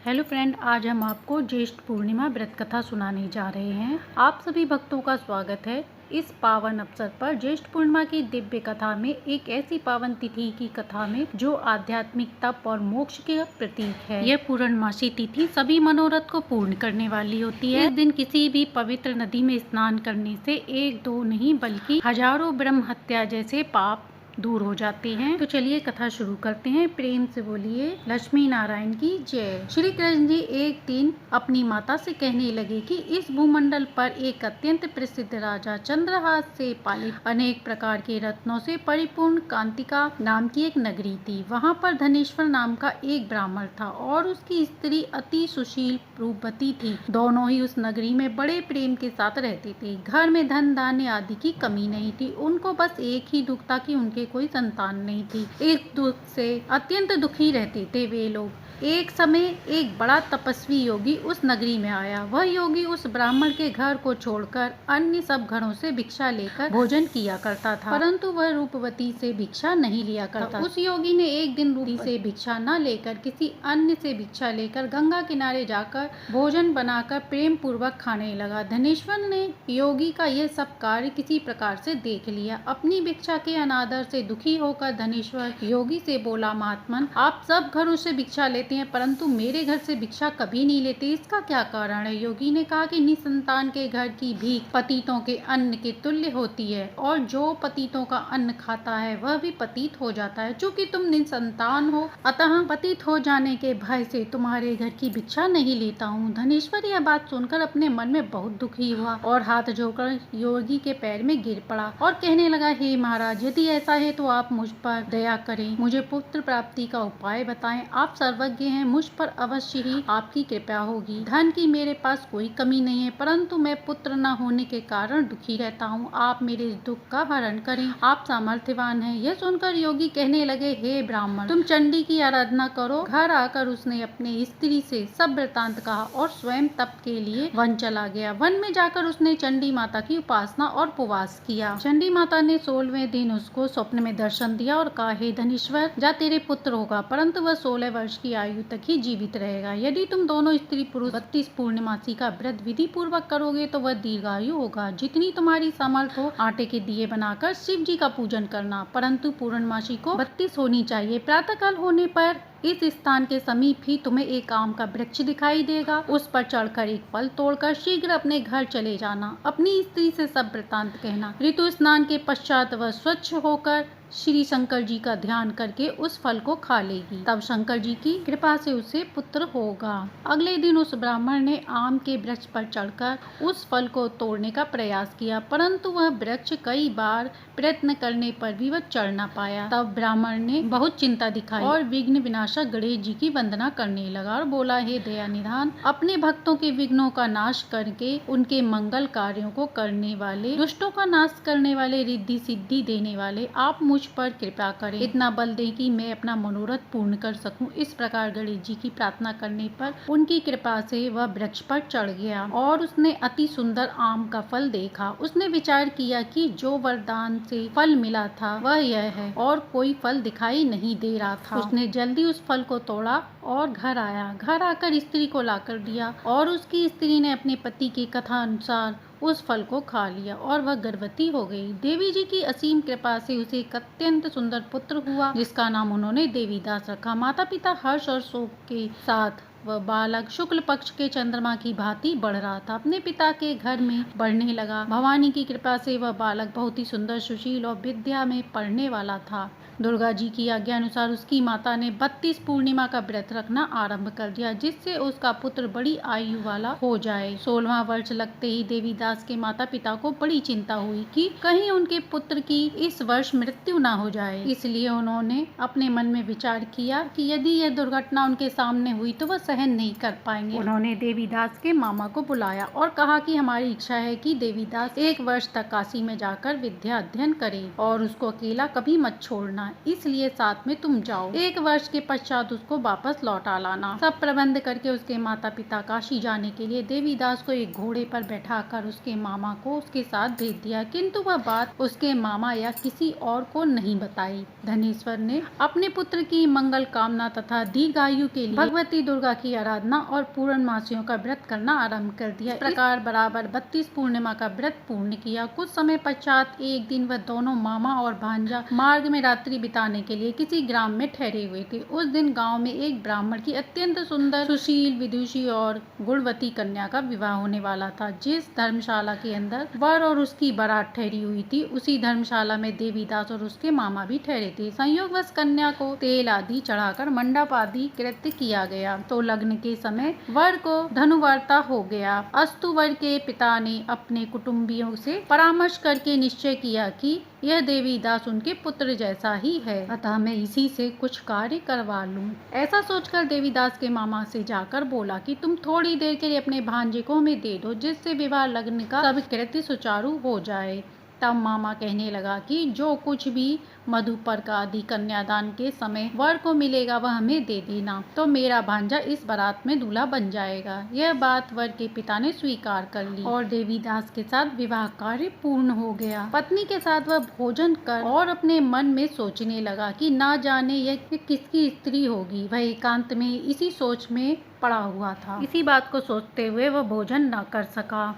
Hello friend, आज हम आपको ज्येष्ठ पूर्णिमा व्रत कथा सुनाने जा रहे हैं। आप सभी भक्तों का स्वागत है। इस पावन अवसर पर ज्येष्ठ पूर्णिमा की दिव्य कथा में एक ऐसी पावन तिथि की कथा में जो आध्यात्मिक तप और मोक्ष के प्रतीक है। यह पूर्णमासी तिथि सभी मनोरथ को पूर्ण करने वाली होती है। इस दिन किसी भी पवित्र नदी में स्नान करने से एक दो नहीं बल्कि हजारों ब्रह्म हत्या जैसे पाप दूर हो जाते हैं। तो चलिए कथा शुरू करते हैं। प्रेम से बोलिए लक्ष्मी नारायण की जय। श्री कृष्ण जी एक दिन अपनी माता से कहने लगे कि इस भूमंडल पर एक अत्यंत प्रसिद्ध राजा चंद्रहास से पालित अनेक प्रकार के रत्नों से परिपूर्ण कांतिका नाम की एक नगरी थी। वहाँ पर धनेश्वर नाम का एक ब्राह्मण था और उसकी स्त्री अति सुशील रूपवती थी। दोनों ही उस नगरी में बड़े प्रेम के साथ रहते थे। घर में धन धान्य आदि की कमी नहीं थी। उनको बस एक ही दुख था कि उनके कोई संतान नहीं थी। इस दुख से अत्यंत दुखी रहते थे वे लोग। एक समय एक बड़ा तपस्वी योगी उस नगरी में आया। वह योगी उस ब्राह्मण के घर को छोड़कर अन्य सब घरों से भिक्षा लेकर भोजन किया करता था, परंतु वह रूपवती से भिक्षा नहीं लिया करता। उस योगी ने एक दिन रूपवती से भिक्षा न लेकर किसी अन्य से भिक्षा लेकर गंगा किनारे जाकर भोजन बनाकर प्रेम पूर्वक खाने लगा। धनेश्वर ने योगी का यह सब कार्य किसी प्रकार से देख लिया। अपनी भिक्षा के अनादर से दुखी होकर धनेश्वर योगी से बोला, महात्मन, आप सब घरों से भिक्षा लेते हैं परंतु मेरे घर से भिक्षा कभी नहीं लेते, इसका क्या कारण है? योगी ने कहा कि निसंतान के घर की भीख पतितों के अन्न के तुल्य होती है और जो पतितों का अन्न खाता है वह भी पतित हो जाता है। चूंकि तुम निसंतान हो अतः पतित हो जाने के भय से तुम्हारे घर की भिक्षा नहीं लेता हूँ। धनेश्वर यह बात सुनकर अपने मन में बहुत दुखी हुआ और हाथ जोड़कर योगी के पैर में गिर पड़ा और कहने लगा, हे महाराज, यदि ऐसा है तो आप मुझ पर दया करें, मुझे पुत्र प्राप्ति का उपाय बताएं। आप सर्वज्ञ हैं, मुझ पर अवश्य ही आपकी कृपा होगी। धन की मेरे पास कोई कमी नहीं है परंतु मैं पुत्र न होने के कारण दुखी रहता हूँ। आप मेरे इस दुख का हरण करें, आप सामर्थ्यवान हैं। यह सुनकर योगी कहने लगे, हे ब्राह्मण, तुम चंडी की आराधना करो। घर आकर उसने अपने स्त्री से सब वृतांत कहा और स्वयं तप के लिए वन चला गया। वन में जाकर उसने चंडी माता की उपासना और उपवास किया। चंडी माता ने 16वें दिन उसको स्वप्न में दर्शन दिया और कहा, हे धनेश्वर, जा तेरे पुत्र होगा परंतु वह 16 वर्ष की आयु तक ही जीवित रहेगा। यदि तुम दोनों स्त्री पुरुष 32 पूर्णमासी का व्रत विधि पूर्वक करोगे तो वह दीर्घायु होगा। जितनी तुम्हारी सामर्थ्य हो आटे के दिए बनाकर शिव जी का पूजन करना, परंतु पूर्णमासी को 32 होनी चाहिए। प्रातःकाल होने पर इस स्थान के समीप ही तुम्हें एक आम का वृक्ष दिखाई देगा। उस पर चढ़कर एक फल तोड़कर शीघ्र अपने घर चले जाना। अपनी स्त्री से सब वृतांत कहना। ऋतु स्नान के पश्चात वह स्वच्छ होकर श्री शंकर जी का ध्यान करके उस फल को खा लेगी। तब शंकर जी की कृपा से उसे पुत्र होगा। अगले दिन उस ब्राह्मण ने आम के वृक्ष पर चढ़कर उस फल को तोड़ने का प्रयास किया परंतु वह वृक्ष कई बार प्रयत्न करने पर भी वह चढ़ न पाया। तब ब्राह्मण ने बहुत चिंता दिखाई और विघ्न विनाशक गणेश जी की वंदना करने लगा और बोला, हे दया निधान, अपने भक्तों के विघ्नों का नाश करके उनके मंगल कार्यों को करने वाले, दुष्टों का नाश करने वाले, रिद्धि सिद्धि देने वाले, आप मुझ पर कृपा करें। इतना बल दें कि मैं अपना मनोरथ पूर्ण कर सकूं। इस प्रकार गणेश जी की प्रार्थना करने पर उनकी कृपा से वह वृक्ष पर चढ़ गया और उसने अति सुंदर आम का फल देखा। उसने विचार किया कि जो वरदान से फल मिला था वह यह है और कोई फल दिखाई नहीं दे रहा था। उसने जल्दी उस फल को तोड़ा और घर आया। घर आकर स्त्री को लाकर दिया और उसकी स्त्री ने अपने पति की कथा अनुसार उस फल को खा लिया और वह गर्भवती हो गई। देवी जी की असीम कृपा से उसे एक अत्यंत सुंदर पुत्र हुआ जिसका नाम उन्होंने देवीदास रखा। माता पिता हर्ष और शोक के साथ वह बालक शुक्ल पक्ष के चंद्रमा की भांति बढ़ रहा था। अपने पिता के घर में बढ़ने लगा। भवानी की कृपा से वह बालक बहुत ही सुंदर, सुशील और विद्या में पढ़ने वाला था। दुर्गा जी की आज्ञा अनुसार उसकी माता ने 32 पूर्णिमा का व्रत रखना आरंभ कर दिया जिससे उसका पुत्र बड़ी आयु वाला हो जाए। 16वां वर्ष लगते ही देवीदास के माता पिता को बड़ी चिंता हुई कि कहीं उनके पुत्र की इस वर्ष मृत्यु ना हो जाए। इसलिए उन्होंने अपने मन में विचार किया कि यदि यह दुर्घटना उनके सामने हुई तो वह सहन नहीं कर पाएंगे। उन्होंने देवीदास के मामा को बुलाया और कहा कि हमारी इच्छा है कि देवीदास 1 वर्ष तक काशी में जाकर विद्या अध्ययन करे और उसको अकेला कभी मत छोड़ना। जाना, इसलिए साथ में तुम जाओ। 1 वर्ष के पश्चात उसको वापस लौटा लाना। सब प्रबंध करके उसके माता पिता काशी जाने के लिए देवीदास को एक घोड़े पर बैठाकर उसके मामा को उसके साथ भेज दिया, किंतु वह बात उसके मामा या किसी और को नहीं बताई। धनेश्वर ने अपने पुत्र की मंगल कामना तथा दीर्घायु के लिए भगवती दुर्गा की आराधना और पूर्णमासियों का व्रत करना आरंभ कर दिया। इस प्रकार बराबर 32 पूर्णिमा का व्रत पूर्ण किया। कुछ समय पश्चात एक दिन वह दोनों मामा और भांजा मार्ग में रात्रि बिताने के लिए किसी ग्राम में ठहरे हुए थे। उस दिन गांव में एक ब्राह्मण की अत्यंत सुंदर, सुशील, विदुषी और गुणवती कन्या का विवाह होने वाला था। जिस धर्मशाला के अंदर वर और उसकी बारात ठहरी हुई थी, उसी धर्मशाला में देवीदास और उसके मामा भी ठहरे थे। संयोगवश कन्या को तेल आदि चढ़ाकर मंडप आदि कृत्य किया गया तो लग्न के समय वर को धनुवार्ता हो गया। अस्तु वर के पिता ने अपने कुटुंबियों से परामर्श करके निश्चय किया कि यह देवीदास उनके पुत्र जैसा ही है, अतः मैं इसी से कुछ कार्य करवा लूं। ऐसा सोचकर देवीदास के मामा से जाकर बोला कि तुम थोड़ी देर के लिए अपने भांजे को हमें दे दो, जिससे विवाह लग्न का सब कृत्य सुचारू हो जाए। तब मामा कहने लगा कि जो कुछ भी मधुपर्क आदि कन्यादान के समय वर को मिलेगा वह हमें दे देना, तो मेरा भांजा इस बारात में दूल्हा बन जाएगा। यह बात वर के पिता ने स्वीकार कर ली और देवीदास के साथ विवाह कार्य पूर्ण हो गया। पत्नी के साथ वह भोजन कर और अपने मन में सोचने लगा कि ना जाने यह किसकी स्त्री होगी। वह एकांत में इसी सोच में पड़ा हुआ था। इसी बात को सोचते हुए वह भोजन न कर सका।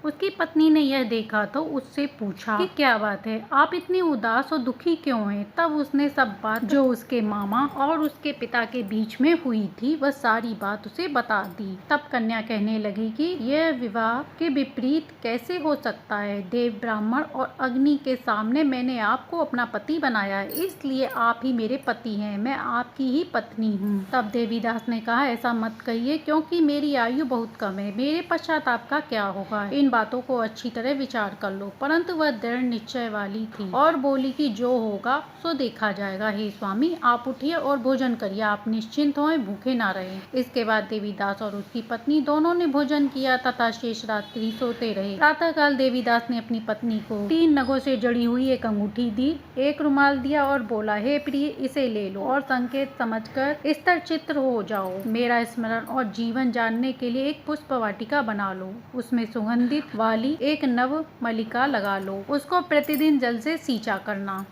उसकी पत्नी ने यह देखा तो उससे पूछा कि क्या बात है, आप इतनी उदास और दुखी क्यों हैं? तब उसने सब बात जो उसके मामा और उसके पिता के बीच में हुई थी वह सारी बात उसे बता दी। तब कन्या कहने लगी कि यह विवाह के विपरीत कैसे हो सकता है। देव, ब्राह्मण और अग्नि के सामने मैंने आपको अपना पति बनाया है, इसलिए आप ही मेरे पति हैं, मैं आपकी ही पत्नी हूँ। तब देवीदास ने कहा, ऐसा मत कहिए, क्योंकि मेरी आयु बहुत कम है, मेरे पश्चात आपका क्या होगा। इन बातों को अच्छी तरह विचार कर लो। परंतु वह दृढ़ निश्चय वाली थी और बोली कि जो होगा सो देखा जाएगा। हे स्वामी, आप उठिए और भोजन करिए, आप निश्चिंत हों, भूखे ना रहें। इसके बाद देवीदास और उसकी पत्नी दोनों ने भोजन किया तथा शेष रात्रि सोते रहे। प्रातःकाल देवीदास ने अपनी पत्नी को 3 नगों से जड़ी हुई एक अंगूठी दी, एक रुमाल दिया और बोला, हे प्रिय, इसे ले लो और संकेत समझकर स्थिर चित्त हो जाओ। मेरा स्मरण और जीवन जानने के लिए एक पुष्प वाटिका बना लो, उसमें सुगंधित वाली एक नव मलिका लगा लो, उसको प्रतिदिन जल से सींचा करना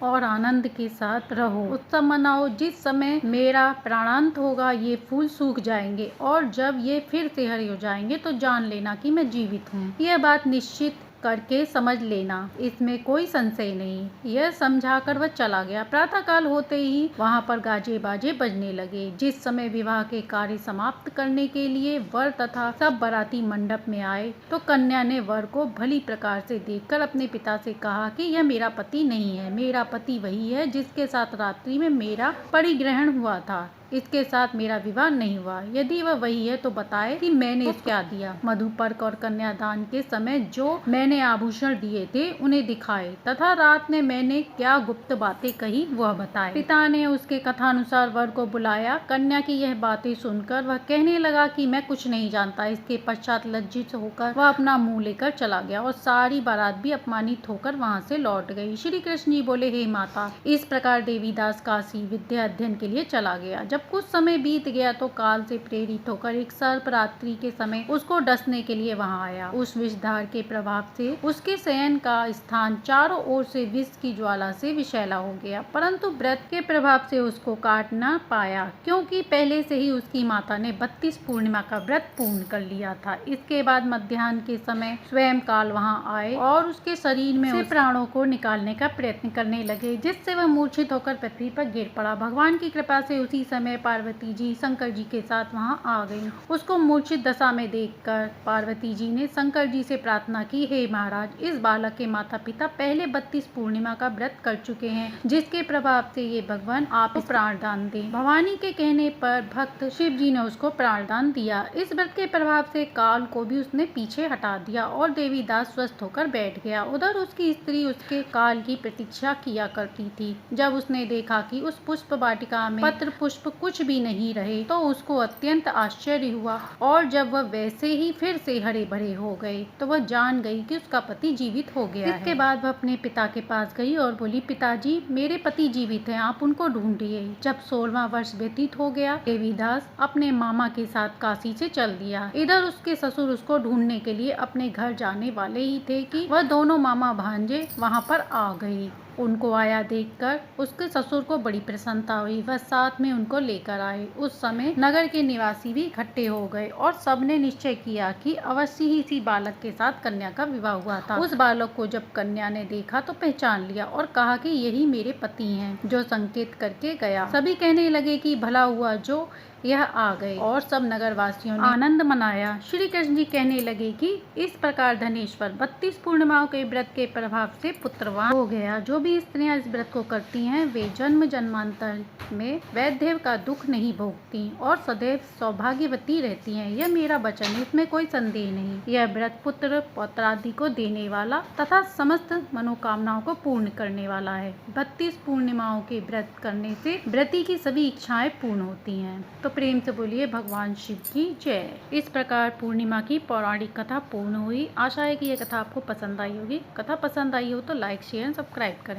और आनंद के साथ रहो, उत्सव मनाओ। जिस समय मेरा प्राणांत होगा ये फूल सूख जाएंगे और जब ये फिर से हरे हो जाएंगे तो जान लेना कि मैं जीवित हूँ। यह बात निश्चित करके समझ लेना, इसमें कोई संशय नहीं। यह समझाकर वह चला गया। प्रातःकाल होते ही वहां पर गाजे बाजे बजने लगे। जिस समय विवाह के कार्य समाप्त करने के लिए वर तथा सब बाराती मंडप में आए तो कन्या ने वर को भली प्रकार से देखकर अपने पिता से कहा कि यह मेरा पति नहीं है, मेरा पति वही है जिसके साथ रात्रि में मेरा परिग्रहण हुआ था, इसके साथ मेरा विवाह नहीं हुआ। यदि वह वही है तो बताए कि मैंने इसको क्या दिया। मधुपर्क और कन्यादान के समय जो मैंने आभूषण दिए थे उन्हें दिखाए तथा रात में मैंने क्या गुप्त बातें कही वह बताए। पिता ने उसके कथानुसार वर को बुलाया। कन्या की यह बातें सुनकर वह कहने लगा कि मैं कुछ नहीं जानता। इसके पश्चात लज्जित होकर वह अपना मुंह लेकर चला गया और सारी बारात भी अपमानित होकर वहां से लौट गई। श्री कृष्ण जी बोले, हे माता, इस प्रकार देवीदास काशी विद्या अध्ययन के लिए चला गया। जब कुछ समय बीत गया तो काल से प्रेरित होकर एक सर्प रात्रि के समय उसको डसने के लिए वहां आया। उस विषधार के प्रभाव से उसके शयन का स्थान चारों ओर से विष की ज्वाला से विषैला हो गया, परंतु व्रत के प्रभाव से उसको काट न पाया, क्योंकि पहले से ही उसकी माता ने 32 पूर्णिमा का व्रत पूर्ण कर लिया था। इसके बाद मध्याह्न के समय स्वयं काल वहां आए और उसके शरीर में प्राणों को निकालने का प्रयत्न करने लगे, जिससे वह मूर्छित होकर पृथ्वी पर गिर पड़ा। भगवान की कृपा से उसी समय पार्वती जी शंकर जी के साथ वहां आ गई। उसको मूर्छित दशा में देखकर पार्वती जी ने शंकर जी से प्रार्थना की, हे महाराज, इस बालक के माता पिता पहले 32 पूर्णिमा का व्रत कर चुके हैं, जिसके प्रभाव से ये भगवान आप प्राण दान दें। भवानी के कहने पर भक्त शिव जी ने उसको प्राण दान दिया। इस व्रत के प्रभाव से काल को भी उसने पीछे हटा दिया और देवीदास स्वस्थ होकर बैठ गया। उधर उसकी स्त्री उसके काल की प्रतीक्षा किया करती थी। जब उसने देखा कि उस पुष्प वाटिका में पत्र पुष्प कुछ भी नहीं रहे तो उसको अत्यंत आश्चर्य हुआ, और जब वह वैसे ही फिर से हरे भरे हो गए तो वह जान गई कि उसका पति जीवित हो गया है। इसके बाद वह अपने पिता के पास गई और बोली, पिताजी, मेरे पति जीवित हैं, आप उनको ढूंढिए। जब 16वां वर्ष व्यतीत हो गया, देवीदास अपने मामा के साथ काशी से चल दिया। इधर उसके ससुर उसको ढूंढने के लिए अपने घर जाने वाले ही थे कि वह दोनों मामा भांजे वहां पर आ गई। उनको आया देखकर उसके ससुर को बड़ी प्रसन्नता हुई, वह साथ में उनको लेकर आए। उस समय नगर के निवासी भी इकट्ठे हो गए और सबने निश्चय किया कि अवश्य ही इसी बालक के साथ कन्या का विवाह हुआ था। उस बालक को जब कन्या ने देखा तो पहचान लिया और कहा कि यही मेरे पति हैं, जो संकेत करके गया। सभी कहने लगे कि भला हुआ जो यह आ गए, और सब नगरवासियों ने आनंद मनाया। श्री कृष्ण जी कहने लगे कि इस प्रकार धनेश्वर 32 पूर्णिमाओं के व्रत के प्रभाव से पुत्रवान हो गया। जो भी स्त्रियां इस व्रत को करती हैं वे जन्म जन्मांतर में वैधव्य का दुख नहीं भोगती और सदैव सौभाग्यवती रहती हैं। यह मेरा वचन है, इसमें कोई संदेह नहीं। यह व्रत पुत्र पौत्र आदि को देने वाला तथा समस्त मनोकामनाओं को पूर्ण करने वाला है। 32 पूर्णिमाओं के व्रत करने से व्रती की सभी इच्छाएं पूर्ण होती हैं। तो प्रेम से बोलिए भगवान शिव की जय। इस प्रकार पूर्णिमा की पौराणिक कथा पूर्ण हुई। आशा है कि यह कथा आपको पसंद आई होगी। कथा पसंद आई हो तो लाइक, शेयर, सब्सक्राइब करें।